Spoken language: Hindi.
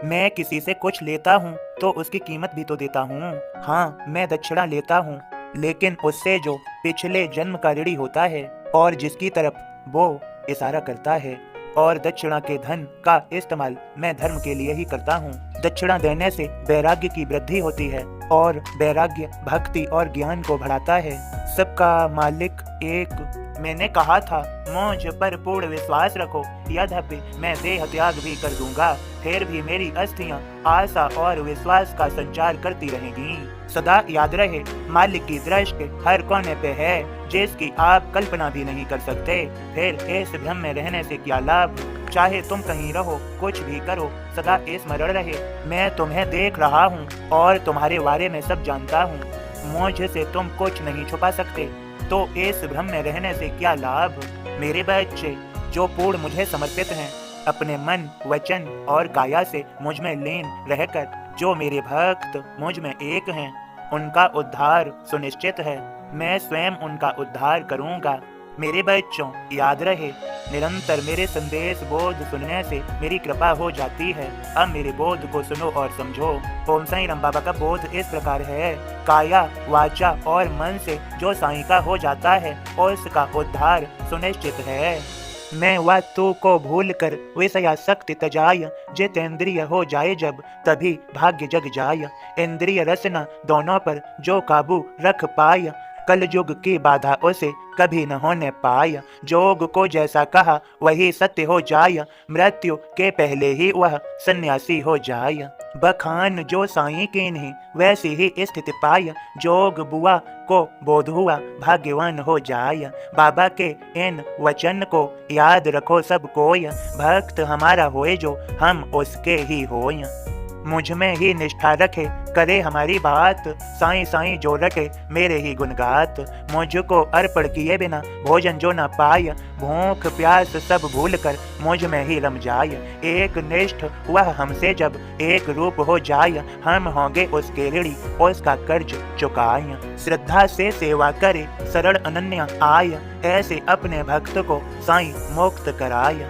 मैं किसी से कुछ लेता हूँ तो उसकी कीमत भी तो देता हूँ। हाँ, मैं दक्षिणा लेता हूँ, लेकिन उससे जो पिछले जन्म का ऋणी होता है और जिसकी तरफ वो इशारा करता है, और दक्षिणा के धन का इस्तेमाल मैं धर्म के लिए ही करता हूँ। दक्षिणा देने से वैराग्य की वृद्धि होती है और वैराग्य भक्ति और ज्ञान को बढ़ाता है। सबका मालिक एक। मैंने कहा था मुझ पर पूर्ण विश्वास रखो, यद्यपि मैं देह त्याग भी कर दूंगा, फिर भी मेरी अस्थियां आशा और विश्वास का संचार करती रहेंगी। सदा याद रहे, मालिक की दृष्टि हर कोने पे है, जिसकी आप कल्पना भी नहीं कर सकते। फिर इस भ्रम में रहने से क्या लाभ? चाहे तुम कहीं रहो, कुछ भी करो, सदा स्मरण रहे, मैं तुम्हें देख रहा हूँ और तुम्हारे बारे में सब जानता हूँ। मुझसे तुम कुछ नहीं छुपा सकते, तो इस भ्रम में रहने से क्या लाभ? मेरे बच्चे जो पूर्ण मुझे समर्पित हैं, अपने मन, वचन और काया से मुझ में लीन रहकर जो मेरे भक्त मुझ में एक हैं, उनका उद्धार सुनिश्चित है। मैं स्वयं उनका उद्धार करूंगा। मेरे बच्चों याद रहे, निरंतर मेरे संदेश बोध सुनने से मेरी कृपा हो जाती है। अब मेरे बोध को सुनो और समझो। ओम साईं राम बाबा का बोध इस प्रकार है, काया वाचा और मन से जो साईं का हो जाता है उसका उद्धार सुनिश्चित है। मैं वस्तु को भूल कर विषयासक्ति तजाय, जितेंद्रिय हो जाए जब तभी भाग्य जग जाय। इंद्रिय रसना दोनों पर जो काबू रख पाय, कल युग की बाधा उसे कभी न होने पाय। जोग को जैसा कहा वही सत्य हो जाय, मृत्यु के पहले ही वह सन्यासी हो जाय। बखान जो साईं की नहीं वैसी ही स्थिति पाय, जोग बुआ को बोध हुआ भाग्यवान हो जाय। बाबा के इन वचन को याद रखो सब कोय, भक्त हमारा होए जो हम उसके ही होय। मुझ में ही निष्ठा रखे करे हमारी बात, साईं साईं जो रखे मेरे ही गुणगात। मुझको अर्पण किए बिना भोजन जो न पाय, भूख प्यास सब भूल कर मुझ में ही रम जाय। एक निष्ठ वह हमसे जब एक रूप हो जाय, हम होंगे उसके ऋणी उसका कर्ज चुकाय। श्रद्धा से सेवा करे शरण अनन्या आय, ऐसे अपने भक्त को साईं मुक्त कराय।